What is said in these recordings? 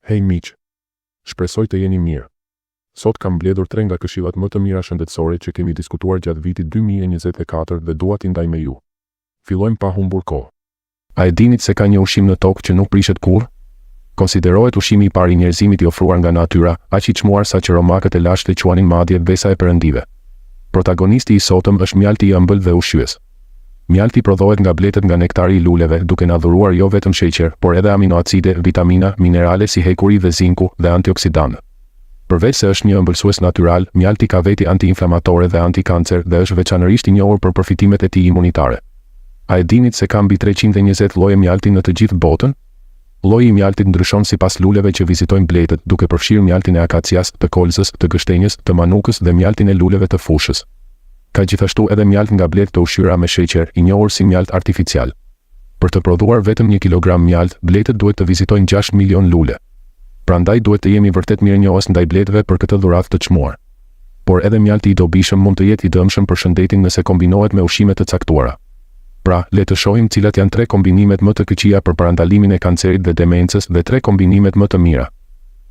Hej miq, shpresoj të jeni mirë. Sot kam mbledhur 3 nga këshillat më të mira shëndetësore që kemi diskutuar gjatë vitit 2024 dhe dua t'i ndaj me ju. Fillojmë pa humbur kohë. A e dinit se ka një ushqim në tokë që nuk prishet kurrë? Konsiderohet ushqimi i parë i njerëzimit i ofruar nga natyra, aq i çmuar sa që romakët e lashtë e quanin madje vesa e perëndive. Protagonisti i sotëm është mjalti i ëmbël dhe ushqyes. Mjalti prodhohet nga bletet nga nektari i luleve, duke na dhuruar jo vetëm sheqer, por edhe aminoacide, vitamina, minerale si hekuri dhe zinku dhe antioksidantë. Përveç se është një ëmbëlsues natyral, mjalti ka veti antiinflamatore dhe antikancer dhe është veçanërisht i njohur për përfitimet e tij imunitare. A e dinit se ka mbi 320 lloje mjalti në të gjithë botën? Lloji i mjaltit ndryshon sipas luleve që vizitojnë bletet, duke përfshirë mjaltin e akacias, të kolzës, të gështenjës, të manukës dhe mjaltin e luleve të fushës. Ka gjithashtu edhe mjalt nga bletë të ushqyera me sheqer, i njohur si mjalt artificial. Për të prodhuar vetëm 1 kilogram mjalt, bletët duhet të vizitojnë 6 milion lule. Prandaj duhet të jemi vërtet mirënjohës ndaj bletëve për këtë dhuratë të çmuar. Por edhe mjalti i dobishëm mund të jetë i dëmshëm për shëndetin nëse kombinohet me ushqime të caktuara. Pra, le të shohim cilat janë 3 kombinimet më të këqija për parandalimin e kancerit dhe demencës dhe 3 kombinimet më të mira.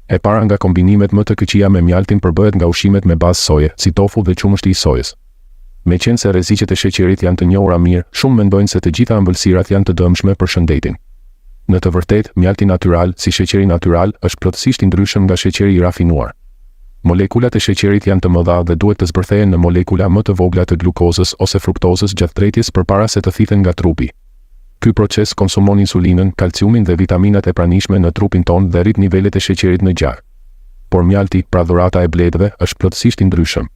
E para nga kombinimet më të këqija me mjaltin përbëhet nga ushqimet me bazë soje, si tofu dhe qumështi i sojës. Meqense se rreziqet e sheqerit janë të njohura mirë, shumë mendojnë se të gjitha ëmbëlsirat janë të dëmshme për shëndetin. Në të vërtetë, mjalti natyral, si sheqeri natyral, është plotësisht i ndryshëm nga sheqeri i rafinuar. Molekulat e sheqerit janë të mëdha dhe duhet të zbërthehen në molekula më të vogla të glukozës ose fruktozës gjatë tretjes përpara se të thithen nga trupi. Ky proces konsumon insulinën, kalciumin dhe vitaminat e pranishme në trupin tonë dhe rrit nivelet e sheqerit në gjarë. Por mjalti, pra dhurata e bletëve, është plotësisht i ndryshëm.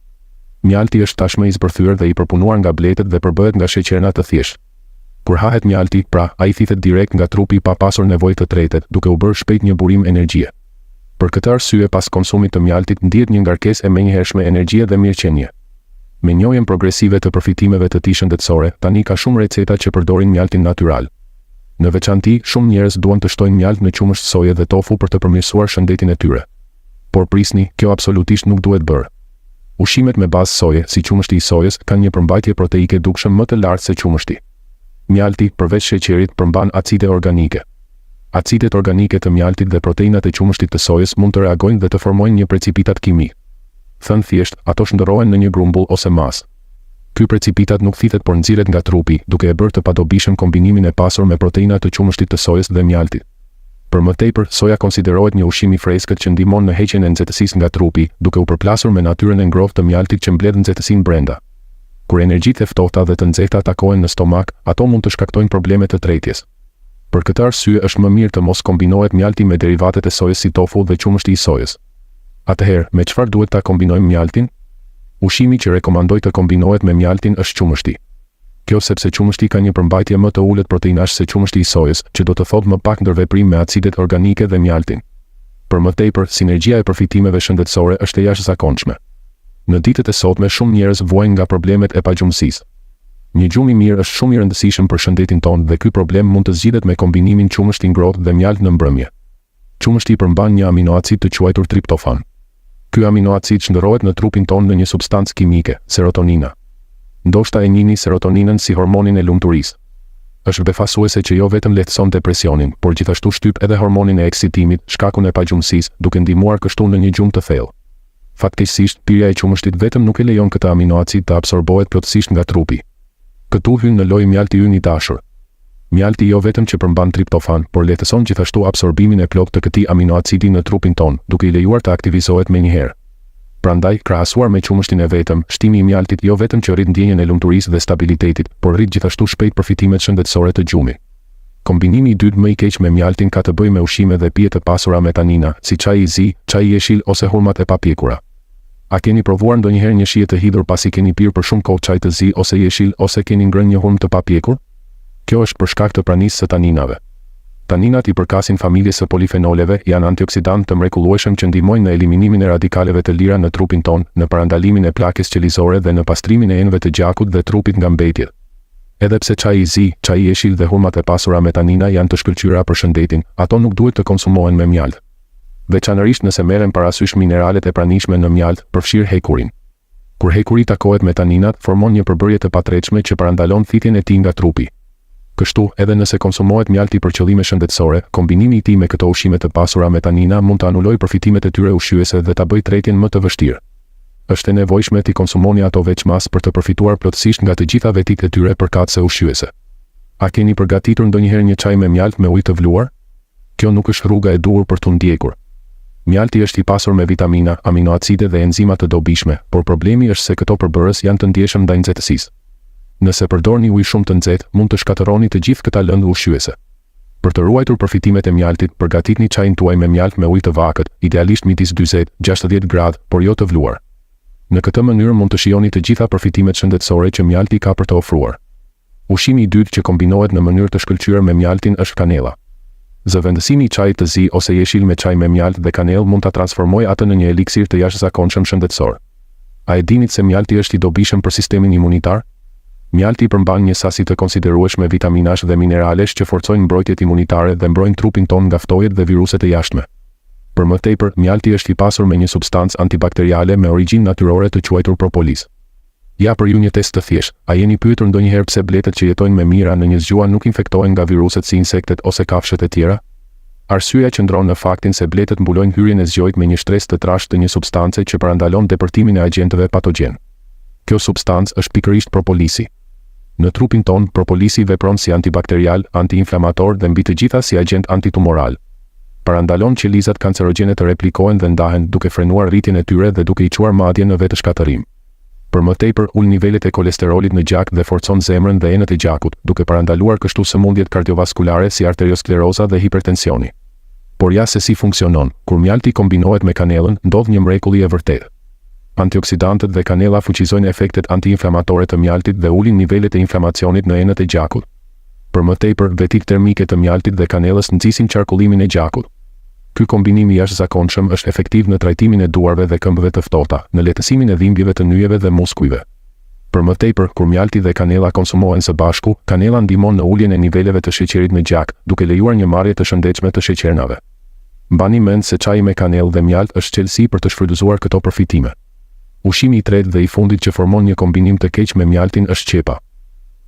Mjalti është tashmë i zbërthyer dhe i përpunuar nga bletët dhe përbëhet nga sheqerna të thjeshtë. Kur hahet mjalti, pra, ai thithet direkt nga trupi pa pasur nevojë të tretet, duke u bërë shpejt një burim energjie. Për këtë arsye, pas konsumit të mjaltit ndihet një ngarkesë e menjëhershme energjie dhe mirëqenie. Me njohjen progresive të përfitimeve të tij shëndetësore, tani ka shumë receta që përdorin mjaltin natyral. Në veçanti, shumë njerëz duan të shtojnë mjalt në qumësht soje dhe tofu për të përmirësuar shëndetin e tyre. Por prisni, kjo absolutisht nuk duhet bërë. Ushqimet me bazë soje, si qumështi i sojës, kanë një përmbajtje proteike dukshëm më të lartë se qumështi. Mjalti, përveç sheqerit, përmban acide organike. Acidet organike të mjaltit dhe proteinat e qumështit të sojës mund të reagojnë dhe të formojnë një precipitat kimik. Thënë thjesht, ato shndërrohen në një grumbull ose masë. Ky precipitat nuk thithet por nxirret nga trupi, duke e bërë të padobishëm kombinimin e pasur me proteinat të qumështit të sojës dhe mjaltit. Për më tepër, soja konsiderohet një ushqim i freskët që ndihmon në heqjen e nxehtësisë nga trupi, duke u përplasur me natyrën e ngrohtë të mjaltit që mbledh nxehtësinë brenda. Kur energjitë e ftohta dhe të nxehta takohen në stomak, ato mund të shkaktojnë probleme të tretjes. Për këtë arsye është më mirë të mos kombinohet mjalti me derivatet e sojës si tofu dhe qumështi i sojës. Atëherë, me çfarë duhet ta kombinojmë mjaltin? Ushqimi që rekomandoj të kombinohet me mjaltin është qumështi. Kjo sepse qumështi ka një përmbajtje më të ulët proteinash se qumështi i sojës, që do të thotë më pak ndërveprim me acidet organike dhe mjaltin. Për më tepër, sinergjia e përfitimeve shëndetësore është e jashtëzakonshme. Në ditët e sotme shumë njerëz vuajnë nga problemet e pagjumësisë. Një gjumë i mirë është shumë i rëndësishëm për shëndetin tonë dhe ky problem mund të zgjidhet me kombinimin qumështi ngrohtë dhe mjalt në mbrëmje. Qumështi përmban një aminoacid të quajtur triptofan. Ky aminoacid shndërrohet në trupin tonë në një substancë kimike, serotonina. Ndoshta e njihni serotoninën si hormonin e lumturisë. Është befasuese që jo vetëm lehtëson depresionin, por gjithashtu shtyp edhe hormonin e eksitimit, shkakun e pagjumësisë, duke ndihmuar kështu në një gjumë të thellë. Fatkeqësisht, pirja e qumështit vetëm nuk e lejon këtë aminoacid të absorbohet plotësisht nga trupi. Këtu hyn në lojë mjalti ynë i dashur. Mjalti jo vetëm që përmban triptofan, por lehtëson gjithashtu absorbimin e plotë të këtij aminoacidi në trupin tonë, duke i lejuar të aktivizohet menjëherë. Prandaj, krahasuar me qumështin e vetëm, shtimi i mjaltit jo vetëm që rrit ndjenjen e lumturisë dhe stabilitetit, por rrit gjithashtu shpejt përfitimet shëndetësore të gjumit. Kombinimi i dytë më i keq me mjaltin ka të bëjë me ushqime dhe pije të pasura me tanina, si çaji i zi, çaji i jeshil ose hurmat e papjekura. A keni provuar ndonjëherë një shije të hidhur pasi keni pirë për shumë kohë çaj të zi ose jeshil ose keni ngrënë një hurmë të papjekur? Kjo është për shkak të pranisë së taninave. Taninat i përkasin familjes së polifenoleve, janë antioksidantë të mrekullueshëm që ndihmojnë në eliminimin e radikaleve të lira në trupin tonë, në parandalimin e plakës qelizore dhe në pastrimin e enëve të gjakut dhe trupit nga mbetjet. Edhe pse çaji i zi, çaji i jeshil dhe hurmat e pasura me tanina janë të shkëlqyera për shëndetin, ato nuk duhet të konsumohen me mjalt. Veçanërisht nëse merren parasysh mineralet e pranishme në mjalt, përfshirë hekurin. Kur hekuri takohet me taninat, formon një përbërje të patretshme që parandalon thithjen e tij nga trupi. Kështu, edhe nëse konsumohet mjalti për qëllime shëndetësore, kombinimi i tij me këto ushqime të pasura me tanina mund të anulojë përfitimet e tyre ushqyese dhe ta bëjë tretjen më të vështirë. Është e nevojshme të konsumoni ato veçmas për të përfituar plotësisht nga të gjitha vetitë e tyre përkatëse ushqyese. A keni përgatitur ndonjëherë një çaj me mjalt me ujë të vluar? Kjo nuk është rruga e duhur për t'u ndjekur. Mjalti është i pasur me vitamina, aminoacide dhe enzima të dobishme, por problemi është se këto përbërës janë të ndjeshëm ndaj nxehtësisë. Nëse përdorni ujë shumë të nxehtë, mund të shkatërroni të gjithë këta lëndë ushqyese. Për të ruajtur përfitimet e mjaltit, përgatitni çajin tuaj me mjalt me ujë të vakët, idealisht midis 40-60 gradë, por jo të vluar. Në këtë mënyrë mund të shijoni të gjitha përfitimet shëndetësore që mjalti ka për të ofruar. Ushqimi i dytë që kombinohet në mënyrë të shkëlqyer me mjaltin është kanella. Zëvendësimi i çajit të zi ose jeshil me çaj me mjalt dhe kanellë mund ta transformojë atë në një eliksir të jashtëzakonshëm shëndetësor. A e dinit se mjalti është i dobishëm për sistemin imunitar? Mjalti përmban një sasi të konsiderueshme vitaminash dhe mineralesh që forcojnë mbrojtjet imunitare dhe mbrojnë trupin tonë nga ftojet dhe viruset e jashtme. Për më tepër, mjalti është i pasur me një substancë antibakteriale me origjinë natyrore të quajtur propolis. Ja për ju një test të thjeshtë, a jeni pyetur ndonjëherë pse bletët që jetojnë me mira në një zgjuar nuk infektohen nga viruset si insektet ose kafshët e tjera? Arsyeja qëndron në faktin se bletët mbulojnë hyrjen e zgjojt me një shtresë të trashtë të një substance që parandalon depërtimin e agjentëve patogjen. Kjo substancë është pikërisht propolisi. Në trupin ton, propolisi vepron si antibakterial, antiinflamator dhe mbi të gjitha si agjent antitumoral. Parandalon që qelizat kancerogjene të replikohen dhe ndahen duke frenuar rritjen e tyre dhe duke i çuar madje në vetëshkatërim. Për më tepër ul nivelet e kolesterolit në gjak dhe forcon zemrën dhe enët e gjakut, duke parandaluar kështu sëmundjet kardiovaskulare si arterioskleroza dhe hipertensioni. Por ja se si funksionon, kur mjalti kombinohet me kanellën, ndodh një mrekulli e vërtetë. Antioksidantët dhe kanella fuqizojnë efektet antiinflamatore të mjaltit dhe ulin nivelet e inflamacionit në enët e gjakut. Për më tepër, vetitë termike të mjaltit dhe kanellës nxisin qarkullimin e gjakut. Ky kombinim i jashtëzakonshëm është efektiv në trajtimin e duarve dhe këmbëve të ftohta, në lehtësimin e dhimbjeve të nyjeve dhe muskujve. Për më tepër, kur mjalti dhe kanella konsumohen së bashku, kanella ndihmon në uljen e niveleve të sheqerit në gjak, duke lejuar një marrje të shëndetshme të sheqernave. Mbani mend se çaji me kanellë dhe mjalt është çelësi për të shfrytëzuar këto përfitime. Ushqimi i tretë dhe i fundit që formon një kombinim të keq me mjaltin është qepa.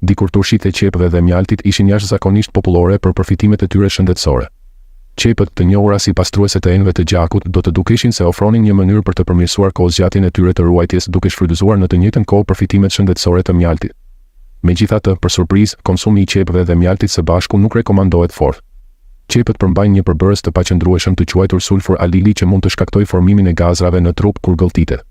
Dikur turshit e qepëve dhe mjaltit ishin jashtëzakonisht popullore për përfitimet e tyre shëndetësore. Qepët, të njohura si pastruese të enëve të gjakut, do të dukeshin se ofronin një mënyrë për të përmirësuar kohëzgjatjen e tyre të ruajtjes duke shfrytëzuar në të njëjtën kohë përfitimet shëndetësore të mjaltit. Megjithatë, për surprizë, konsumi i qepëve dhe mjaltit së bashku nuk rekomandohet fort. Qepët përmbajnë një përbërës të paqëndrueshëm të quajtur sulfur alili që mund të shkaktojë formimin e gazrave në trup kur gëlltitet.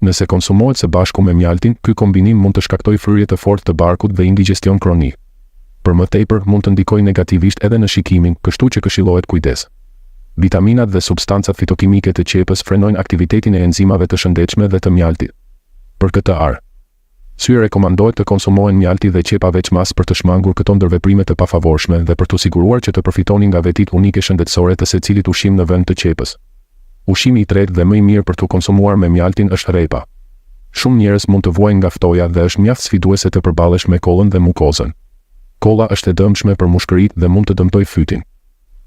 Nëse konsumohet së bashku me mjaltin, ky kombinim mund të shkaktojë fryrje të fortë të barkut dhe indigestion kronik. Për më tepër, mund të ndikojë negativisht edhe në shikimin, kështu që këshillohet kujdes. Vitaminat dhe substancat fitokimike të qepës frenojnë aktivitetin e enzimave të shëndetshme dhe të mjaltit. Për këtë arsye rekomandohet të konsumohen mjalti dhe qepa veçmas për të shmangur këto ndërveprime të pafavorshme dhe për të siguruar që të përfitoni nga vetitë unike shëndetësore të secilit ushqim në vend të qepës. Ushqimi i tretë dhe më i mirë për të konsumuar me mjaltin është repa. Shumë njerëz mund të vuajnë nga ftoja dhe është mjaft sfiduese të përballesh me kollën dhe mukozën. Kolla është e dëmshme për mushkëritë dhe mund të dëmtojë fytin.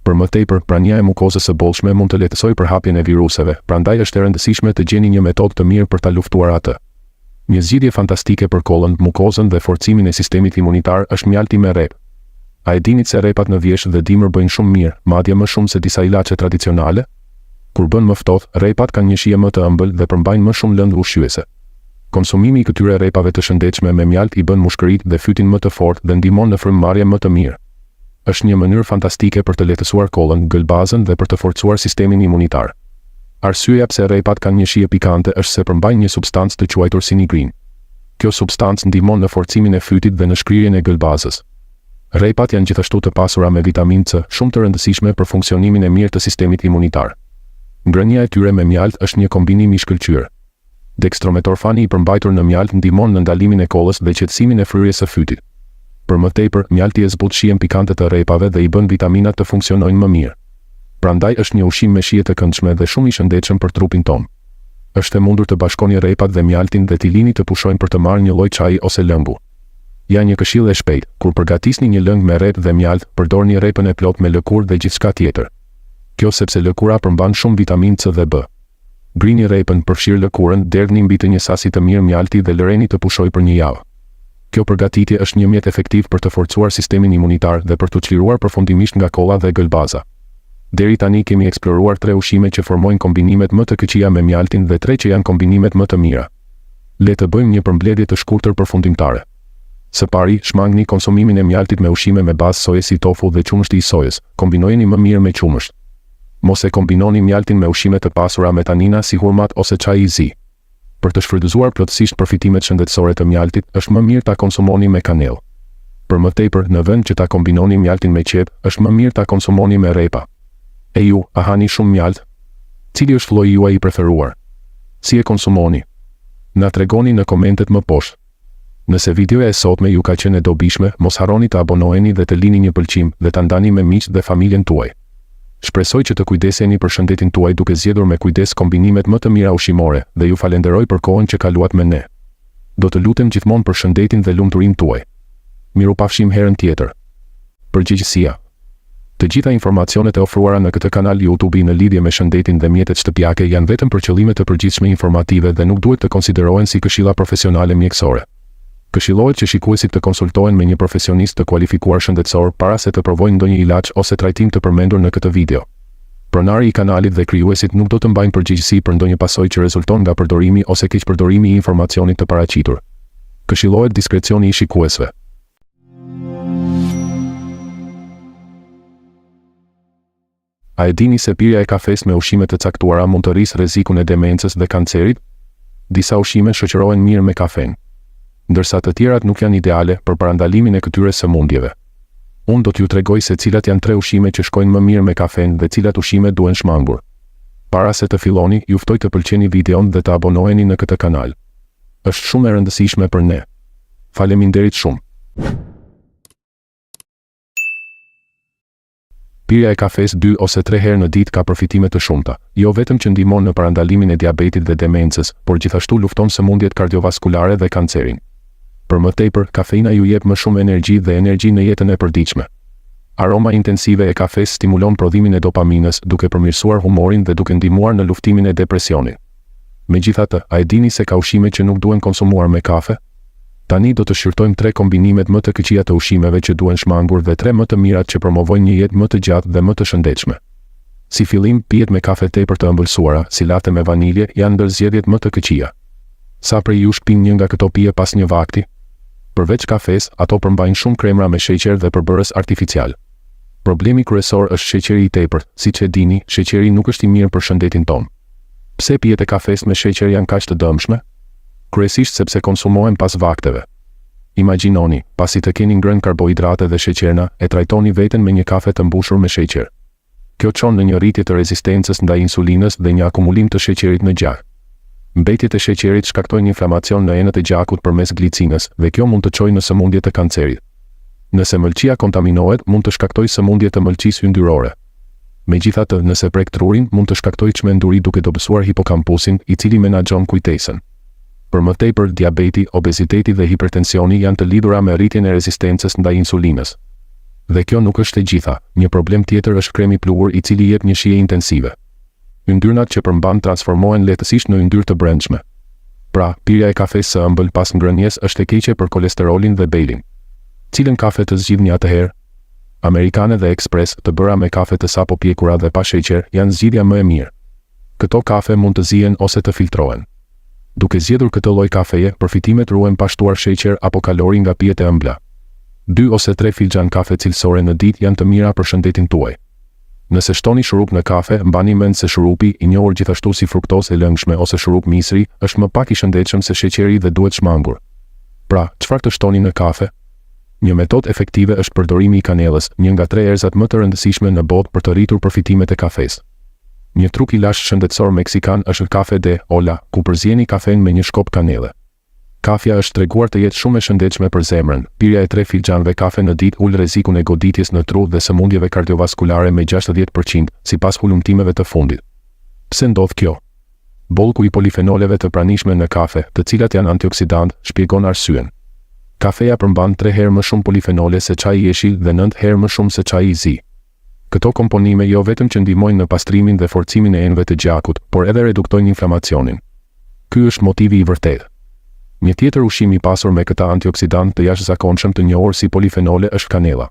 Për më tepër, prania e mukozës së bollshme mund të lehtësojë përhapjen e viruseve, prandaj është e rëndësishme të gjeni një metodë të mirë për ta luftuar atë. Një zgjidhje fantastike për kollën, mukozën dhe forcimin e sistemit imunitar është mjalti me repë. A e dinit se repat në vjeshtë dhe dimër bëjnë shumë mirë, madje më shumë se disa ilaçe tradicionale? Kur bën më ftohtë, repat kanë një shije më të ëmbël dhe përmbajnë më shumë lëndë ushqyese. Konsumimi i këtyre repave të shëndetshme me mjalt i bën mushkëritë dhe fytin më të fortë dhe ndihmon në frymëmarrje më të mirë. Është një mënyrë fantastike për të lehtësuar kollën, gëlbazën dhe për të forcuar sistemin imunitar. Arsyeja pse repat kanë një shije pikante është se përmbajnë një substancë të quajtur sinigrin. Kjo substancë ndihmon në forcimin e fytit dhe në shkrirjen e gëlbazës. Repat janë gjithashtu të pasura me vitaminë C, shumë të rëndësishme për funksionimin e mirë të sistemit imunitar. Ngrënia e tyre me mjalt është një kombinim i shkëlqyer. Dextrometorfani i përmbajtur në mjalt ndihmon në ndalimin e kollës dhe qetësimin e fryrjes së fytit. Për më tepër, mjalti e zbut shijen pikante të repave dhe i bën vitaminat të funksionojnë më mirë. Prandaj është një ushqim me shije të këndshme dhe shumë i shëndetshëm për trupin tonë. Është e mundur të bashkoni repat dhe mjaltin dhe t'i lini të pushojnë për të marrë një lloj çaji ose lëngu. Ja një këshill e shpejtë, kur përgatisni një lëng me rep dhe mjalt, përdorni repën e plot me lëkurë dhe gjithçka tjetër. Kjo sepse lëkura përmban shumë vitaminë C dhe B. Grini repën, përfshirë lëkurën, derdhni mbi të një sasi të mirë mjalti dhe lëreni të pushojë për një javë. Kjo përgatitje është një mjet efektiv për të forcuar sistemin imunitar dhe për të çliruar përfundimisht nga kolla dhe gëlbaza. Deri tani kemi eksploruar 3 ushqime që formojnë kombinimet më të këqija me mjaltin dhe 3 që janë kombinimet më të mira. Le të bëjmë një përmbledhje të shkurtër përfundimtare. Së pari, shmangni konsumimin e mjaltit me ushqime me bazë soje si tofu dhe qumështi i sojës. Kombinojeni më mirë me qumësht. Mos e kombinoni mjaltin me ushqime të pasura me tanina si hurmat ose çaji i zi. Për të shfrytëzuar plotësisht përfitimet shëndetësore të mjaltit, është më mirë ta konsumoni me kanellë. Për më tepër, në vend që ta kombinoni mjaltin me qep, është më mirë ta konsumoni me repa. E ju, a hani shumë mjalt? Cili është lloji juaj i preferuar? Si e konsumoni? Na tregoni në komentet më poshtë. Nëse videoja e sotme ju ka qenë e dobishme, mos harroni të abonoheni dhe të lini një pëlqim dhe ta ndani me miqtë dhe familjen tuaj. Shpresoj që të kujdeseni për shëndetin tuaj duke zgjedhur me kujdes kombinimet më të mira ushqimore dhe ju falenderoj për kohën që kaluat me ne. Do të lutem gjithmonë për shëndetin dhe lumturinë tuaj. Mirupafshim herën tjetër. Përgjegjësia. Të gjitha informacionet e ofruara në këtë kanal YouTube në lidhje me shëndetin dhe mjetet shtëpiake janë vetëm për qëllime të përgjithshme informative dhe nuk duhet të konsiderohen si këshilla profesionale mjekësore. Këshillohet që shikuesit të konsultohen me një profesionist të kualifikuar shëndetësor para se të provojnë ndonjë ilaç ose trajtim të përmendur në këtë video. Pronari i kanalit dhe krijuesit nuk do të mbajnë përgjegjësi për ndonjë pasojë që rezulton nga përdorimi ose keqpërdorimi i informacionit të paraqitur. Këshillohet diskrecioni i shikuesve. A e dini se pirja e kafes me ushqime të caktuara mund të rrisë rrezikun e demencës dhe kancerit? Disa ushqime shoqërohen mirë me kafen, ndërsa të tjerat nuk janë ideale për parandalimin e këtyre sëmundjeve. Unë do t'ju tregoj se cilat janë 3 ushqime që shkojnë më mirë me kafen dhe cilat ushqime duhen shmangur. Para se të filloni, ju ftoj të pëlqeni videon dhe të abonoheni në këtë kanal. Është shumë e rëndësishme për ne. Faleminderit shumë. Pirja e kafes 2 ose 3 herë në ditë ka përfitime të shumta, jo vetëm që ndihmon në parandalimin e diabetit dhe demencës, por gjithashtu lufton sëmundjet kardiovaskulare dhe kancerin. Për më tepër, kafeina ju jep më shumë energji dhe energji në jetën e përditshme. Aroma intensive e kafes stimulon prodhimin e dopaminës, duke përmirësuar humorin dhe duke ndihmuar në luftimin e depresionit. Megjithatë, a e dini se ka ushqime që nuk duhen konsumuar me kafe? Tani do të shqyrtojmë 3 kombinimet më të këqija të ushqimeve që duhen shmangur dhe 3 më të mirat që promovojnë një jetë më të gjatë dhe më të shëndetshme. Si fillim, pijet me kafe tepër të ëmbëlsuara, si latte me vanilje, janë ndër zgjedhjet më të këqija. Sa prej jush pinë një nga këto pije pas një vakti? Përveç kafes, ato përmbajnë shumë kremra me sheqer dhe përbërës artificial. Problemi kryesor është sheqeri i tepërt, siç e dini, sheqeri nuk është i mirë për shëndetin tonë. Pse pijet e kafes me sheqer janë kaq të dëmshme? Kryesisht sepse konsumohen pas vakteve. Imagjinoni, pasi të keni ngrënë karbohidrate dhe sheqerna, e trajtoni veten me një kafe të mbushur me sheqer. Kjo çon në një rritje të rezistencës ndaj insulinës dhe një akumulim të sheqerit në gjak. Mbetjet e sheqerit shkaktojnë inflamacion në enët e gjakut përmes glicinës dhe kjo mund të çojë në sëmundje të kancerit. Nëse mëlçia kontaminohet, mund të shkaktojë sëmundje të mëlçisë yndyrore. Megjithatë, nëse prek trurin, mund të shkaktojë çmenduri duke dobësuar hipokampusin, i cili menaxhon kujtesën. Për më tepër, diabeti, obeziteti dhe hipertensioni janë të lidhura me rritjen e rezistencës ndaj insulinës. Dhe kjo nuk është e gjitha, një problem tjetër është kremi pluhur i cili jep një shije intensive. Yndyrnat që përmban transformohen lehtësisht në yndyrë të brendshme. Pra, pirja e kafes së ëmbël pas ngrënies është e keqe për kolesterolin dhe belin. Cilën kafe të zgjidhni atëherë? Amerikane dhe ekspres, të bëra me kafe të sapo pjekura dhe pa sheqer, janë zgjidhja më e mirë. Këto kafe mund të zihen ose të filtrohen. Duke zgjedhur këtë lloj kafeje, përfitimet ruhen pa shtuar sheqer apo kalori nga pijet e ëmbla. 2 ose 3 filxhan kafe cilësore në ditë janë të mira për shëndetin tuaj. Nëse shtoni shurup në kafe, mbani mend se shurupi, i njohur gjithashtu si fruktozë e lëngshme ose shurup misri, është më pak i shëndetshëm se sheqeri dhe duhet shmangur. Pra, çfarë të shtoni në kafe? Një metodë efektive është përdorimi i kanellës, një nga 3 erëzat më të rëndësishme në botë për të rritur përfitimet e kafes. Një truk i lashtë shëndetësor meksikan është Café de Olla, ku përzjeni kafen me një shkop kanelle. Kafja është treguar të jetë shumë e shëndetshme për zemrën. Pirja e 3 filxhanve kafe në ditë ul rrezikun e goditjes në tru dhe sëmundjeve kardiovaskulare me 60%, sipas hulumtimeve të fundit. Pse ndodh kjo? Bollku i polifenoleve të pranishme në kafe, të cilat janë antioksidant, shpjegon arsyen. Kafeja përmban 3 herë më shumë polifenole se çaji i jeshil dhe 9 herë më shumë se çaji i zi. Këto komponime jo vetëm që ndihmojnë në pastrimin dhe forcimin e enëve të gjakut, por edhe reduktojnë inflamacionin. Ky është motivi i vërtetë. Një tjetër ushqim i pasur me këta antioksidant të jashtëzakonshëm të njohur si polifenole është kanella.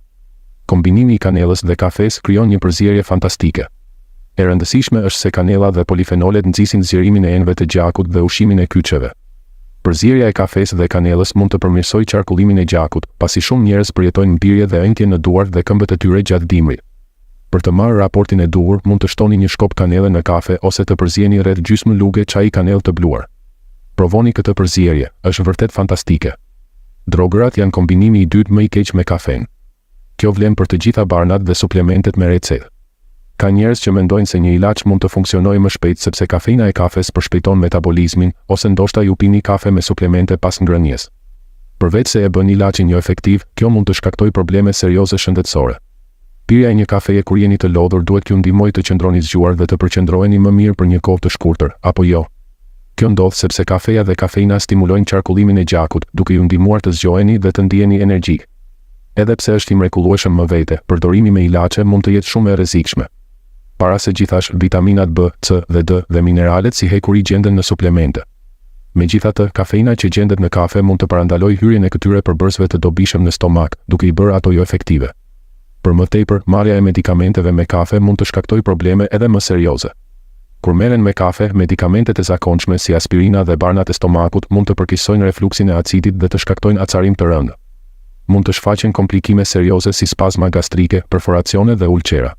Kombinimi i kanellës dhe kafes krijon një përzierje fantastike. E rëndësishme është se kanella dhe polifenolet nxisin zgjerimin e enëve të gjakut dhe ushimin e kyçeve. Përzierja e kafes dhe kanellës mund të përmirësojë qarkullimin e gjakut, pasi shumë njerëz përjetojnë mbirje dhe ëndje në duar dhe këmbët e tyre gjatë dimrit. Për të marrë raportin e duhur, mund të shtoni një shkop kanelle në kafe ose të përzjeni rreth gjysmë luge çaji kanellë të bluar. Provoni këtë përzierje, është vërtet fantastike. Drogërat janë kombinimi i dytë më i keq me kafen. Kjo vlen për të gjitha barnat dhe suplementet me recetë. Ka njerëz që mendojnë se një ilaç mund të funksionojë më shpejt sepse kafeina e kafes përshpejton metabolizmin, ose ndoshta ju pini kafe me suplemente pas ngrënies. Përveç se e bën ilaçin jo efektiv, kjo mund të shkaktojë probleme serioze shëndetësore. Pirja e një kafeje kur jeni të lodhur duhet t'ju ndihmojë të qëndroni zgjuar dhe të përqendroheni më mirë për një kohë të shkurtër, apo jo? Kjo ndodh sepse kafeja dhe kafeina stimulojnë qarkullimin e gjakut, duke ju ndihmuar të zgjoheni dhe të ndiheni energjik. Edhe pse është i mrekullueshëm më vete, përdorimi me ilaçe mund të jetë shumë e rrezikshme. Para se gjithash, vitaminat B, C dhe D dhe mineralet si hekuri gjenden në suplemente. Megjithatë, kafeina që gjendet në kafe mund të parandalojë hyrjen e këtyre përbërësve të dobishëm në stomak, duke i bërë ato jo efektive. Për më tepër, marrja e medikamenteve me kafe mund të shkaktojë probleme edhe më serioze. Kur merren me kafe, medikamentet e zakonshme si aspirina dhe barnat e stomakut mund të përkeqësojnë refluksin e acidit dhe të shkaktojnë acarim të rëndë. Mund të shfaqen komplikime serioze si spazma gastrike, perforacione dhe ulqera.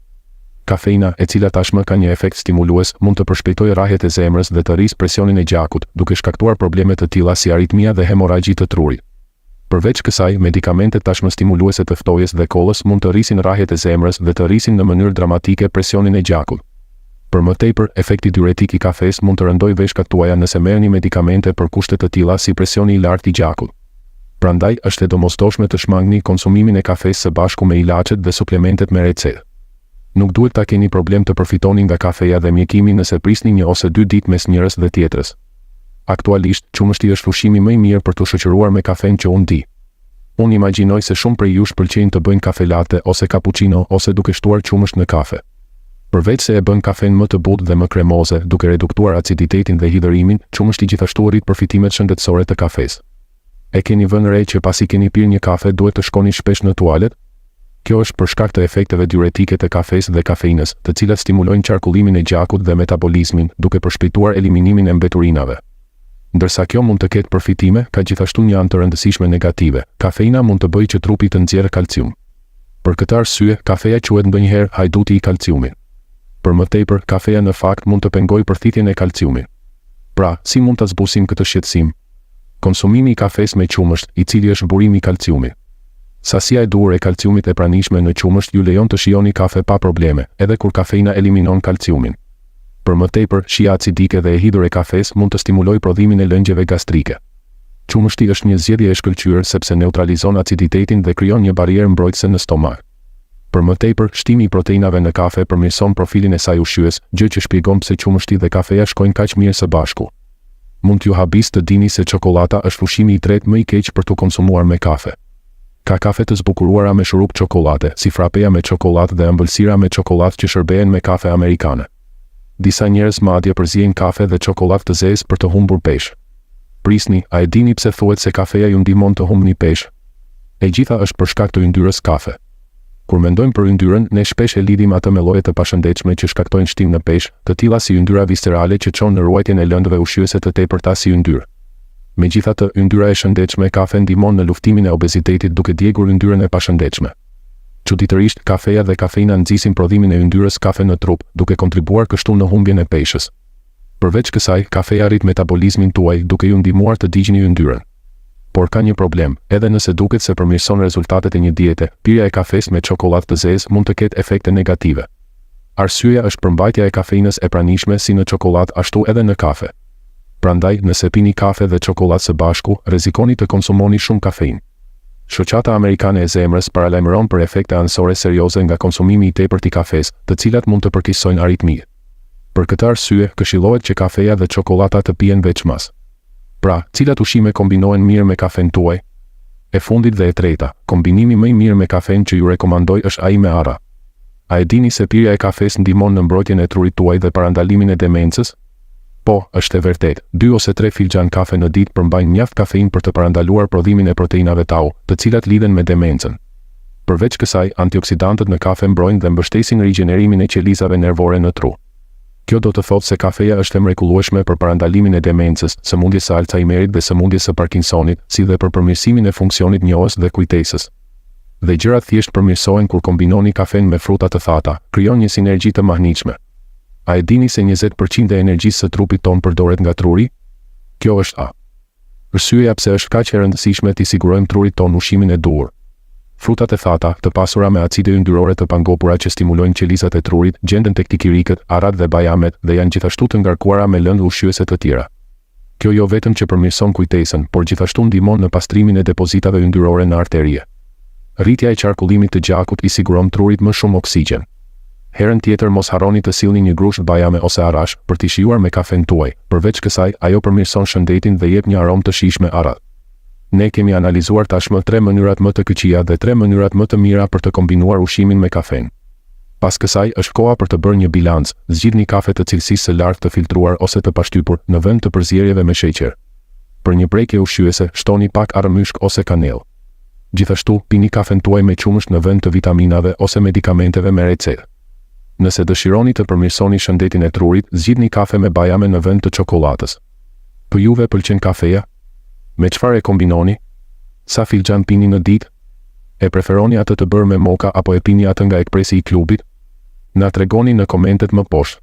Kafeina, e cila tashmë ka një efekt stimulues, mund të përshpejtojë rrahjet e zemrës dhe të rrisë presionin e gjakut, duke shkaktuar probleme të tilla si aritmia dhe hemorragji të trurit. Përveç kësaj, medikamentet tashmë stimuluese të ftojes dhe kollës mund të rrisin rrahjet e zemrës dhe të rrisin në mënyrë dramatike presionin e gjakut. Për më tepër, efekti diuretik i kafes mund të rëndojë veshkat tuaja nëse merrni medikamente për kushte të tilla si presioni i lartë i gjakut. Prandaj, është e domosdoshme të shmangni konsumimin e kafes së bashku me ilaçet dhe suplementet me recetë. Nuk duhet ta keni problem të përfitoni nga kafeja dhe mjekimi nëse prisni 1 ose 2 ditë mes njërës dhe tjetrës. Aktualisht, qumështi është ushqimi më i mirë për të shoqëruar me kafen që unë di. Unë imagjinoj se shumë prej jush pëlqejnë të bëjnë kafe latte ose cappuccino ose duke shtuar qumësht në kafe. Përveç se e bën kafen më të butë dhe më kremoze, duke reduktuar aciditetin dhe hidhërimin, qumështi gjithashtu rrit përfitimet shëndetësore të kafes. E keni vënë re që pasi keni pirë një kafe duhet të shkoni shpesh në tualet? Kjo është për shkak të efekteve diuretike të kafes dhe kafeinës, të cilat stimulojnë qarkullimin e gjakut dhe metabolizmin, duke përshpejtuar eliminimin e mbeturinave. Ndërsa kjo mund të ketë përfitime, ka gjithashtu një anë të rëndësishme negative. Kafeina mund të bëjë që trupi të nxjerrë kalcium. Për këtë arsye, kafeja quhet ndonjëherë hajduti i kalciumit. Për më tepër, kafeja në fakt mund të pengojë përthithjen e kalciumit. Pra, si mund ta zbusim këtë shqetësim? Konsumimi i kafes me qumësht, i cili është burimi i kalciumit. Sasia e duhur e kalciumit e pranishme në qumësht ju lejon të shijoni kafe pa probleme, edhe kur kafeina eliminon kalciumin. Për më tepër, shija acidike dhe e hidhur e kafes mund të stimulojë prodhimin e lëngjeve gastrike. Qumështi është një zgjedhje e shkëlqyer sepse neutralizon aciditetin dhe krijon një barierë mbrojtëse në stomak. Për më tepër, shtimi i proteinave në kafe përmirëson profilin e saj ushqyes, gjë që shpjegon pse qumështi dhe kafeja shkojnë kaq mirë së bashku. Mund t'ju habis të dini se çokolata është ushqimi i tretë më i keq për të konsumuar me kafe. Ka kafe të zbukuruara me shurup çokolate, si frapeja me çokoladë dhe ëmbëlsira me çokoladë që shërbehen me kafe amerikane. Disa njerëz madje përziejnë kafe dhe çokoladë të zezë për të humbur peshë. Prisni, a e dini pse thuhet se kafeja ju ndihmon të humbni peshë? E gjitha është për shkak të yndyrës kafe. Kur mendojmë për yndyrën, ne shpesh e lidhim atë me lloje të pashëndetshme që shkaktojnë shtim në peshë, të tilla si yndyra viscerale që çon në ruajtjen e lëndëve ushqyese të tepërta si yndyrë. Megjithatë, yndyra e shëndetshme kafe ndihmon në luftimin e obezitetit duke djegur yndyrën e pashëndetshme. Çuditërisht, kafeja dhe kafeina nxisin prodhimin e yndyrës kafe në trup, duke kontribuar kështu në humbjen e peshës. Përveç kësaj, kafeja rrit metabolizmin tuaj duke ju ndihmuar të digjni yndyrën. Por ka një problem, edhe nëse duket se përmirëson rezultatet e një diete, pirja e kafes me çokoladë të zezë mund të ketë efekte negative. Arsyeja është përmbajtja e kafeinës e pranishme si në çokoladë ashtu edhe në kafe. Prandaj, nëse pini kafe dhe çokoladë së bashku, rrezikoni të konsumoni shumë kafeinë. Shoqata Amerikane e Zemrës paralajmëron për efekte anësore serioze nga konsumimi i tepërt i kafes, të cilat mund të përkeqësojnë aritmi. Për këtë arsye, këshillohet që kafeja dhe çokolata të pihen veçmas. Pra, cilat ushqime kombinohen mirë me kafen tuaj? E fundit dhe e treta, kombinimi më i mirë me kafen që ju rekomandoj është ai me arra. A e dini se pirja e kafes ndihmon në mbrojtjen e trurit tuaj dhe parandalimin e demencës? Po, është e vërtet, 2 ose 3 filxhan kafe në ditë përmbajnë mjaft kafeinë për të parandaluar prodhimin e proteinave tau, të cilat lidhen me demencën. Përveç kësaj, antioksidantët në kafe mbrojnë dhe mbështesin rigjenerimin e qelizave nervore në tru. Kjo do të thotë se kafeja është e mrekullueshme për parandalimin e demencës, sëmundjes së Alzheimerit dhe sëmundjes së Parkinsonit, si dhe për përmirësimin e funksionit njohës dhe kujtesës. Dhe gjërat thjesht përmirësohen kur kombinoni kafen me fruta të thata, krijon një sinergji të mahnitshme. A e dini se 20% e energjisë së trupit ton përdoret nga truri? Kjo është arsyeja pse është kaq e rëndësishme të sigurojmë trurit ton ushqimin e duhur. Frutat e thata, të pasura me acide yndyrore të pangopura që stimulojnë qelizat e trurit, gjenden tek tikirikët, arat dhe bajamet dhe janë gjithashtu të ngarkuara me lëndë ushqyese të tjera. Kjo jo vetëm që përmirëson kujtesën, por gjithashtu ndihmon në pastrimin e depozitave yndyrore në arterie. Rritja e qarkullimit të gjakut i siguron trurit më shumë oksigjen. Herën tjetër mos harroni të sillni një grusht bajame ose arash për t'i shijuar me kafen tuaj. Përveç kësaj, ajo përmirëson shëndetin dhe jep një aromë të shijshme arat. Ne kemi analizuar tashmë 3 mënyrat më të këqija dhe 3 mënyrat më të mira për të kombinuar ushqimin me kafen. Pas kësaj është koha për të bërë një bilanc. Zgjidhni kafe të cilësisë së lartë të filtruar ose të pashtypur në vend të përzierjeve me sheqer. Për një prekje ushqyese, shtoni pak arëmyshk ose kanellë. Gjithashtu, pini kafen tuaj me qumësht në vend të vitaminave ose medikamenteve me recetë. Nëse dëshironi të përmirësoni shëndetin e trurit, zgjidhni kafe me bajame në vend të çokoladës. Po juve pëlqen kafeja? Me çfarë e kombinoni? Sa filxhan pini në ditë? E preferoni atë të bërë me moka apo e pini atë nga ekspresi i klubit? Na tregoni në komentet më poshtë.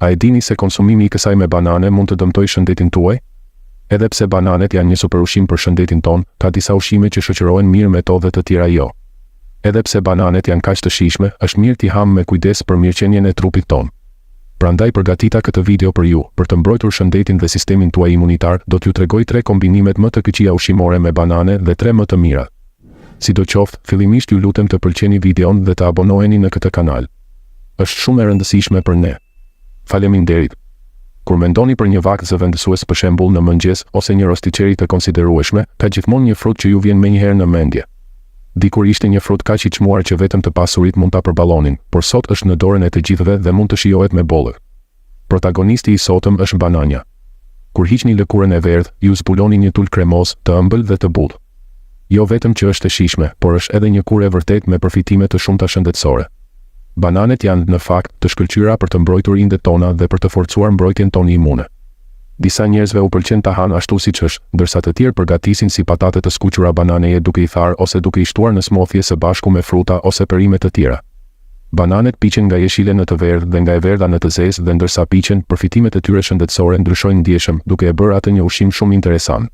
A e dini se konsumimi i kësaj me banane mund të dëmtojë shëndetin tuaj? Edhe pse bananet janë një superushqim për shëndetin ton, ka disa ushqime që shoqërohen mirë me to dhe të tjera jo. Edhe pse bananet janë kaq të shijshme, është mirë t'i ham me kujdes për mirëqenien e trupit ton. Prandaj përgatita këtë video për ju, për të mbrojtur shëndetin dhe sistemin tuaj imunitar, do t'ju tregoj 3 kombinimet më të këqija ushqimore me banane dhe 3 më të mira. Sidoqoftë, fillimisht ju lutem të pëlqeni videon dhe të abonoheni në këtë kanal. Është shumë e rëndësishme për ne. Faleminderit. Kur mendoni për një vakë zëvendësues për shembull në mëngjes ose një rostiçeri të konsiderueshme, ka gjithmonë një frut që ju vjen menjëherë në mendje. Dikur ishte një frut kaq i çmuar që vetëm të pasurit mund ta përballonin, por sot është në dorën e të gjithëve dhe mund të shijohet me bollë. Protagonisti i sotëm është banania. Kur hiqni lëkurën e verdhë, ju zbuloni një tul kremoz, të ëmbël dhe të butë. Jo vetëm që është e shijshme, por është edhe një kurë e vërtet me përfitime të shumta shëndetësore. Bananet janë në fakt të shkëlqyera për të mbrojtur indet tona dhe për të forcuar mbrojtjen tonë imune. Disa njerëzve u pëlqen ta hanë ashtu siç është, ndërsa të tjerë përgatisin si patate të skuqura bananeje duke i tharë ose duke i shtuar në smoothie së bashku me fruta ose perime të tjera. Bananet piqen nga jeshile në të verdhë dhe nga e verdha në të zezë dhe ndërsa piqen, përfitimet e tyre shëndetësore ndryshojnë ndjeshëm, duke e bërë atë një ushqim shumë interesant.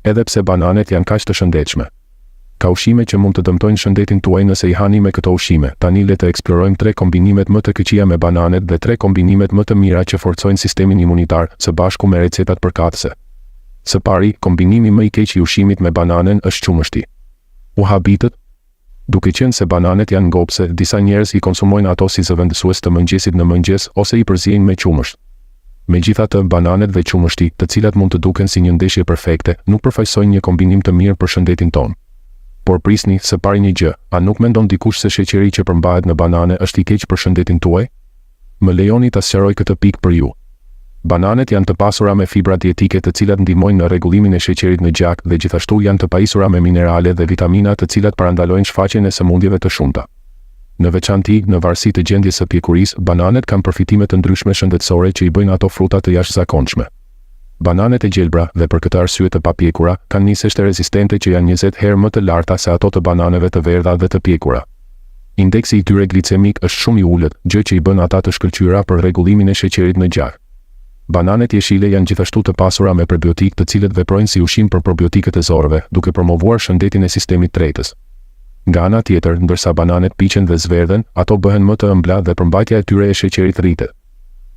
Edhe pse bananet janë kaq të shëndetshme. Ka ushqime që mund të dëmtojnë shëndetin tuaj nëse i hani me këto ushqime. Tani le të eksplorojmë 3 kombinimet më të këqija me bananet dhe 3 kombinimet më të mira që forcojnë sistemin imunitar, së bashku me recetat përkatëse. Së pari, kombinimi më i keq i ushqimit me bananen është qumështi. Uhabitët? Duke qenë se bananet janë ngopse, disa njerëz i konsumojnë ato si zëvendësues të mëngjesit në mëngjes ose i përziejnë me qumësht. Megjithatë, bananet dhe qumështi, të cilat mund të duken si një ndeshje perfekte, nuk përfaqësojnë një kombinim të mirë për shëndetin tonë. Por prisni, së pari një gjë, a nuk mendon dikush se sheqeri që përmbahet në banane është i keq për shëndetin tuaj? Më lejoni ta sqaroj këtë pikë për ju. Bananet janë të pasura me fibra dietike të cilat ndihmojnë në rregullimin e sheqerit në gjak dhe gjithashtu janë të pajisura me minerale dhe vitamina të cilat parandalojnë shfaqjen e sëmundjeve të shumta. Në veçanti, në varësi të gjendjes së pjekurisë, bananet kanë përfitime të ndryshme shëndetësore që i bëjnë ato fruta të jashtëzakonshme. Bananet e gjelbra dhe për këtë arsye të papjekura kanë niseshte rezistente që janë 20 herë më të larta se ato të bananeve të verdha dhe të pjekura. Indeksi i tyre glicemik është shumë i ulët, gjë që i bën ata të shkëlqyera për rregullimin e sheqerit në gjak. Bananet jeshile janë gjithashtu të pasura me prebiotik të cilët veprojnë si ushqim për probiotikët e zorëve, duke promovuar shëndetin e sistemit tretës. Nga ana tjetër, ndërsa bananet piqen dhe zverdhen, ato bëhen më të ëmbla dhe përmbajtja e tyre e sheqerit rritet.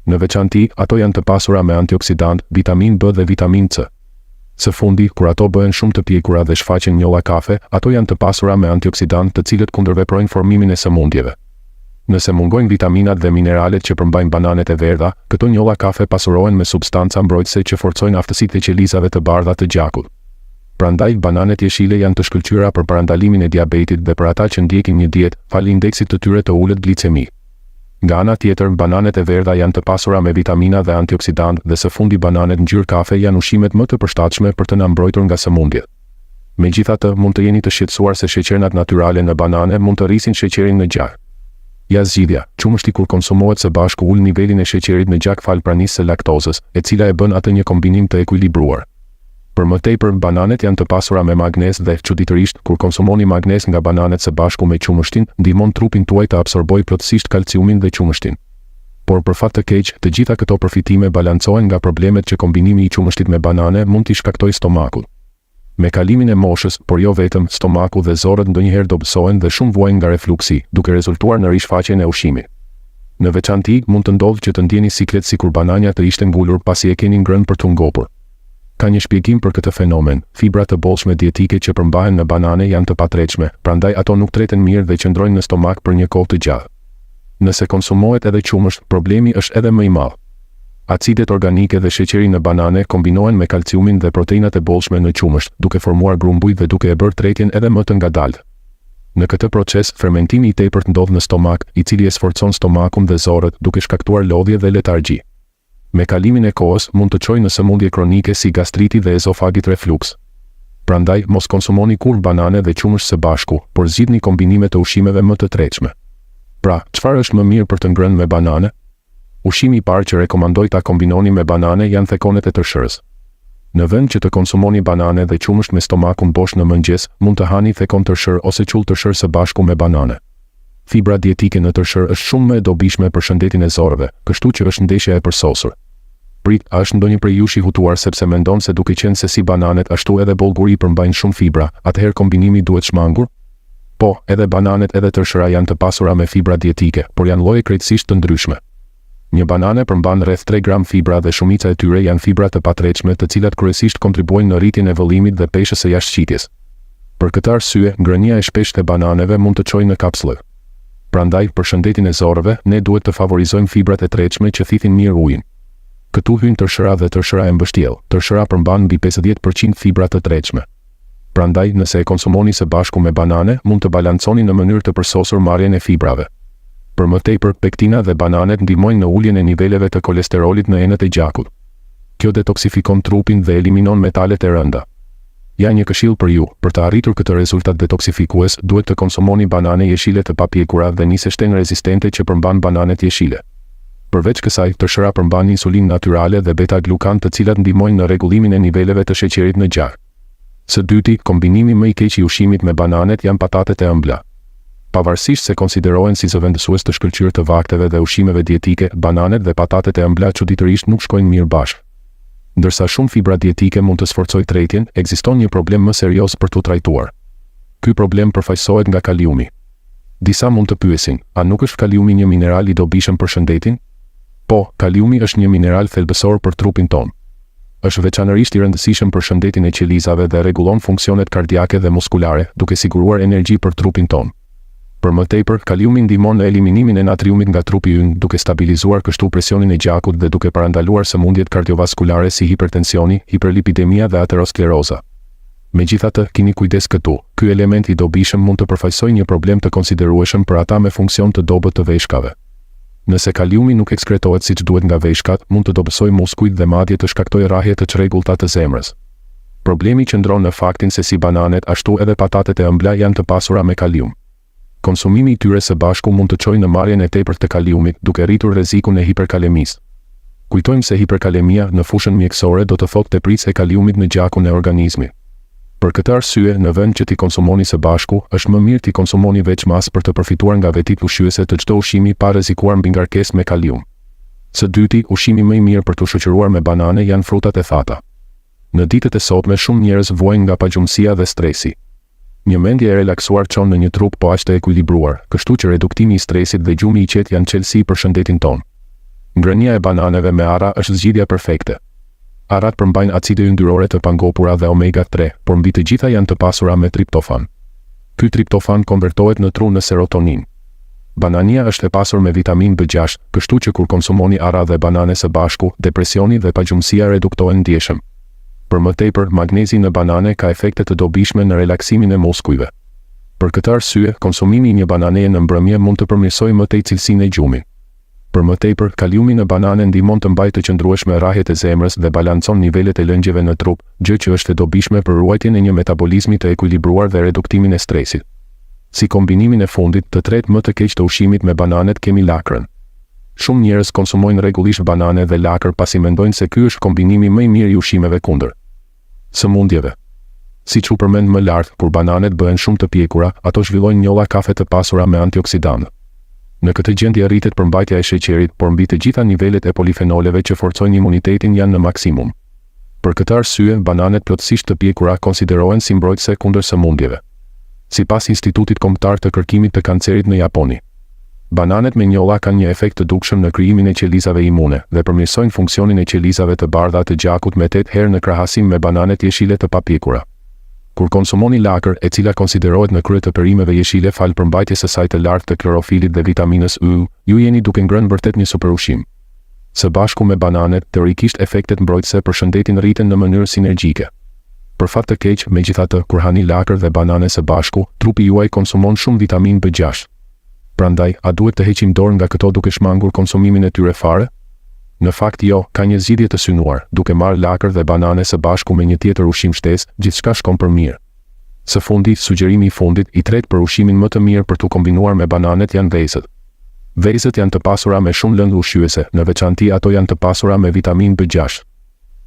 Në veçanti, ato janë të pasura me antioksidant, vitamin B dhe vitamin C. Së fundi, kur ato bëhen shumë të pjekura dhe shfaqen njolla kafe, ato janë të pasura me antioksidant të cilët kundërveprojnë formimin e sëmundjeve. Nëse mungojnë vitaminat dhe mineralet që përmbajnë bananet e verdha, këto njolla kafe pasurohen me substanca mbrojtëse që forcojnë aftësitë e qelizave të bardha të gjakut. Prandaj, bananet jeshile janë të shkëlqyera për parandalimin e diabetit dhe për ata që ndjekin një dietë, falë indeksit të tyre të ulët glicemik. Nga ana tjetër, bananet e verdha janë të pasura me vitamina dhe antioksidant dhe së fundi bananet ngjyrë kafe janë ushqimet më të përshtatshme për të na mbrojtur nga sëmundjet. Megjithatë, mund të jeni të shqetësuar se sheqernat natyrale në banane mund të rrisin sheqerin në gjak. Ja zgjidhja, qumështi kur konsumohet së bashku ul nivelin e sheqerit në gjak fal pranisë së laktozës, e cila e bën atë një kombinim të ekuilibruar. Për më tepër, bananet janë të pasura me magnez dhe, çuditërisht, kur konsumoni magnez nga bananet së bashku me qumështin, ndihmon trupin tuaj të absorbojë plotësisht kalciumin dhe qumështin. Por për fat të keq, të gjitha këto përfitime balancohen nga problemet që kombinimi i qumështit me banane mund t'i shkaktojë stomakut. Me kalimin e moshës, por jo vetëm, stomaku dhe zorët ndonjëherë dobësohen dhe shumë vuajnë nga refluksi, duke rezultuar në rishfaqjen e ushqimit. Në veçanti, mund të ndodhë që të ndjeni siklet sikur bananja të ishte ngulur pasi e keni ngrënë për t'u ngopur. Ka një shpjegim për këtë fenomen. Fibrat të bollshme dietike që përmbahen në banane janë të patreqme, prandaj ato nuk treten mirë dhe qëndrojnë në stomak për një kohë të gjatë. Nëse konsumohet edhe qumësht, problemi është edhe më i madh. Acidet organike dhe sheqeri në banane kombinohen me kalciumin dhe proteinat e bollshme në qumësht, duke formuar grumbuj dhe duke e bërë tretjen edhe më të ngadaltë. Në këtë proces, fermentimi i tepërt ndodh në stomak, i cili e sforcon stomakun dhe zorët, duke shkaktuar lodhje dhe letargji. Me kalimin e kohës mund të çojë në sëmundje kronike si gastriti dhe ezofagit refluks. Prandaj, mos konsumoni kurrë banane dhe qumësht së bashku, por zgjidhni kombinime të ushqimeve më të tretshme. Pra, çfarë është më mirë për të ngrënë me banane? Ushqimi i parë që rekomandoj ta kombinoni me banane janë thekonet e tërshërës. Në vend që të konsumoni banane dhe qumësht me stomakun bosh në mëngjes, mund të hani thekon tërshër ose qull tërshër së bashku me banane. Fibra dietike në tërshër është shumë më e dobishme për shëndetin e zorëve, kështu që është ndeshja e përsosur. Prit, a është ndonjë prej jush i hutuar sepse mendon se duke qenë se si bananet ashtu edhe bollguri përmbajnë shumë fibra, atëherë kombinimi duhet shmangur? Po, edhe bananet edhe tërshëra janë të pasura me fibra dietike, por janë lloje krejtësisht të ndryshme. Një banane përmban rreth 3 gram fibra dhe shumica e tyre janë fibra të patreqme, të cilat kryesisht kontribuojnë në rritjen e vëllimit dhe peshës së jashtëqitjes. Për këtë arsye, ngrënia e shpeshtë e bananeve mund të çojë në kapsullë. Prandaj, për shëndetin e zorëve, ne duhet të favorizojmë fibrat e tretshme që thithin mirë ujin. Këtu hyjnë tërshëra dhe tërshëra e mbështjellë. Tërshëra përmban mbi 50% fibra të tretshme. Prandaj, nëse e konsumoni së bashku me banane, mund të balanconi në mënyrë të përsosur marrjen e fibrave. Për më tepër, pektina dhe bananet ndihmojnë në uljen e niveleve të kolesterolit në enët e gjakut. Kjo detoksifikon trupin dhe eliminon metalet e rënda. Ja një këshill për ju, për të arritur këtë rezultat detoksifikues, duhet të konsumoni banane jeshile të papjekura dhe nisë shtenë rezistente që përmban bananet jeshile. Përveç kësaj, tërshëra përmban insulinë natyrale dhe beta-glukan, të cilat ndihmojnë në rregullimin e niveleve të sheqerit në gjak. Së dyti, kombinimi më i keq i ushqimit me bananet janë patatet e ëmbla. Pavarësisht se konsiderohen si zëvendësues të shkëlqyer të vakteve dhe ushqimeve dietike, bananet dhe patatet e ëmbla çuditërisht nuk shkojnë mirë bashkë. Ndërsa shumë fibra dietike mund të sforcojë tretjen, ekziston një problem më serioz për t'u trajtuar. Ky problem përfaqësohet nga kaliumi. Disa mund të pyesin, a nuk është kaliumi një mineral i dobishëm për shëndetin? Po, kaliumi është një mineral thelbësor për trupin tonë. Është veçanërisht i rëndësishëm për shëndetin e qelizave dhe rregullon funksionet kardiake dhe muskulare, duke siguruar energji për trupin tonë. Për më tepër, kaliumi ndihmon në eliminimin e natriumit nga trupi ynë, duke stabilizuar kështu presionin e gjakut dhe duke parandaluar sëmundjet kardiovaskulare si hipertensioni, hiperlipidemia dhe ateroskleroza. Megjithatë, keni kujdes këtu. Ky element i dobishëm mund të përfaqësojë një problem të konsiderueshëm për ata me funksion të dobët të veshkave. Nëse kaliumi nuk ekskretohet siç duhet nga veshkat, mund të dobësojë muskujt dhe madje të shkaktojë rrahje të çrregullta të zemrës. Problemi qëndron në faktin se si bananet ashtu edhe patatet e ëmbla janë të pasura me kalium. Konsumimi i tyre së bashku mund të çojë në marrjen e tepërt të kaliumit, duke rritur rrezikun e hiperkalemisë. Kujtojmë se hiperkalemia në fushën mjekësore do të thotë tepritje e kaliumit në gjakun e organizmit. Për këtë arsye, në vend që ti konsumoni së bashku, është më mirë ti konsumoni veç mas për të përfituar nga vetit ushqyese të çdo ushqimi pa rrezikuar mbi ngarkesë me kalium. Së dyti, ushqimi më i mirë për të shoqëruar me banane janë frutat e thata. Në ditët e sotme shumë njerëz vuajnë nga pagjumësia dhe stresi. Një mendje e relaksuar çon në një trup po aq të ekuilibruar, kështu që reduktimi i stresit dhe gjumi i qetë janë çelësi për shëndetin tonë. Ngrënia e bananeve me ara është zgjidhja perfekte. Arat përmbajnë acide yndyrore të pangopura dhe omega-3, por mbi të gjitha janë të pasura me triptofan. Ky triptofan konvertohet në tru në serotonin. Banania është e pasur me vitamin B6, kështu që kur konsumoni ara dhe banane së bashku, depresioni dhe pagjumësia reduktohen ndjeshëm. Për më tepër, magnezi në banane ka efekte të dobishme në relaksimin e muskujve. Për këtë arsye, konsumimi i një bananeje në mbrëmje mund të përmirësojë më tej cilësinë e gjumit. Për më tepër, kaliumi në banane ndihmon të mbajë të qëndrueshme rrahjet e zemrës dhe balancon nivelet e lëngjeve në trup, gjë që është e dobishme për ruajtjen e një metabolizmi të ekuilibruar dhe reduktimin e stresit. Si kombinimin e fundit të tretë më të keq të ushqimit me bananet kemi lakrën. Shumë njerëz konsumojnë rregullisht banane dhe lakër pasi mendojnë se ky është kombinimi më i mirë i ushqimeve kundër sëmundjeve. Siç u përmend më lart, kur bananet bëhen shumë të pjekura, ato zhvillojnë njolla kafe të pasura me antioksidantë. Në këtë gjendje arritet përmbajtja e sheqerit, por mbi të gjitha nivelet e polifenoleve që forcojnë imunitetin janë në maksimum. Për këtë arsye, bananet plotësisht të pjekura konsiderohen si mbrojtëse kundër sëmundjeve. Sipas Institutit Kombëtar të Kërkimit të Kancerit në Japoni, bananet me njolla kanë një efekt të dukshëm në krijimin e qelizave imune dhe përmirësojnë funksionin e qelizave të bardha të gjakut me 8 herë në krahasim me bananet jeshile të papjekura. Kur konsumoni lakër, e cila konsiderohet në krye të perimeve jeshile fal përmbajtjes së saj të lartë të klorofilit dhe vitaminës Y, ju jeni duke ngrënë vërtet një superushqim. Së bashku me bananet, teorikisht efektet mbrojtëse për shëndetin rriten në mënyrë sinergjike. Për fat të keq, megjithatë, kur hani lakër dhe banane së bashku, trupi juaj konsumon shumë vitamin B6. Prandaj, a duhet të heqim dorë nga këto duke shmangur konsumimin e tyre fare? Në fakt jo, ka një zgjidhje të synuar, duke marrë lakër dhe banane së bashku me një tjetër ushqim shtesë, gjithçka shkon për mirë. Së fundi, sugjerimi i fundit, i tretë për ushqimin më të mirë për t'u kombinuar me bananet janë vezët. Vezët janë të pasura me shumë lëndë ushqyese, në veçanti ato janë të pasura me vitamin B6.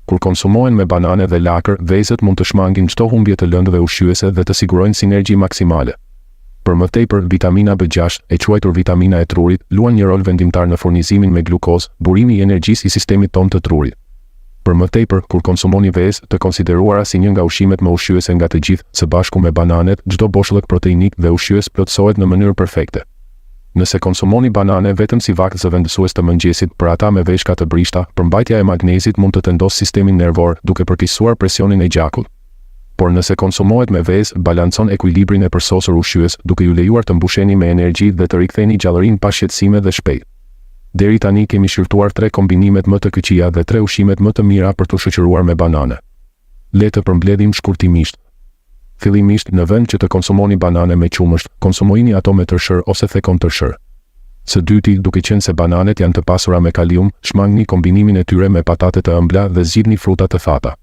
Kur konsumohen me banane dhe lakër, vezët mund të shmangin çdo humbje të lëndëve ushqyese dhe të sigurojnë sinergji maksimale. Për më tepër, vitamina B6, e quajtur vitamina e trurit, luan një rol vendimtar në furnizimin me glukozë, burimi i energjisë i sistemit tonë të trurit. Për më tepër, kur konsumoni vezë, të konsideruara si një nga ushqimet më ushqyese nga të gjithë, së bashku me bananet, çdo boshllëk proteinik dhe ushqyes plotësohet në mënyrë perfekte. Nëse konsumoni banane vetëm si vakë zëvendësues të mëngjesit për ata me veshka të brishta, përmbajtja e magnezit mund të tendosë sistemin nervor, duke përkeqësuar presionin e gjakut. Por nëse konsumohet me vezë, balancon ekuilibrin e përsosur ushqyes, duke ju lejuar të mbusheni me energji dhe të riktheni gjallërinë pa shqetësime dhe shpejt. Deri tani kemi shqyrtuar 3 kombinimet më të këqija dhe 3 ushqimet më të mira për të shoqëruar me banane. Le të përmbledhim shkurtimisht. Fillimisht, në vend që të konsumoni banane me qumësht, konsumojini ato me tërshër ose thekon tërshër. Së dyti, duke qenë se bananet janë të pasura me kalium, shmangni kombinimin e tyre me patate të ëmbla dhe zgjidhni fruta të thata.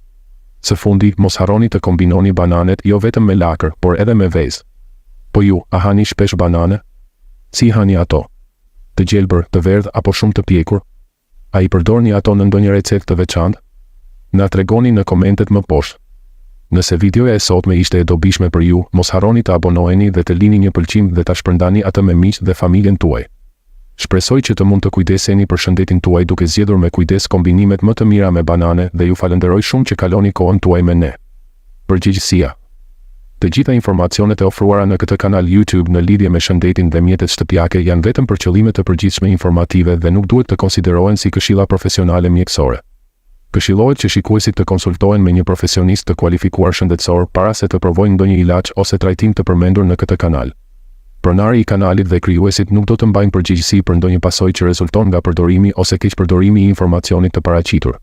Së fundi, mos harroni të kombinoni bananet jo vetëm me lakër, por edhe me vezë. Po ju, a hani shpesh banane? Si hani ato? Të gjelbër, të verdh apo shumë të pjekur? A i përdorni ato në ndonjë recetë të veçantë? Na tregoni në komentet më poshtë. Nëse videoja e sotme ishte e dobishme për ju, mos harroni të abonoheni dhe të lini një pëlqim dhe ta shpërndani atë me miq dhe familjen tuaj. Shpresoj që të mund të kujdeseni për shëndetin tuaj duke zgjedhur me kujdes kombinimet më të mira me banane dhe ju falenderoj shumë që kaloni kohën tuaj me ne. Përgjegjësia. Të gjitha informacionet e ofruara në këtë kanal YouTube në lidhje me shëndetin dhe mjetet shtëpiake janë vetëm për qëllime të përgjithshme informative dhe nuk duhet të konsiderohen si këshilla profesionale mjekësore. Këshillohet që shikuesit të konsultohen me një profesionist të kualifikuar shëndetësor para se të provojnë ndonjë ilaç ose trajtim të përmendur në këtë kanal. Pronari i kanalit dhe krijuesit nuk do të mbajnë përgjegjësi për ndonjë pasojë që rezulton nga përdorimi ose keqpërdorimi i informacionit të paraqitur.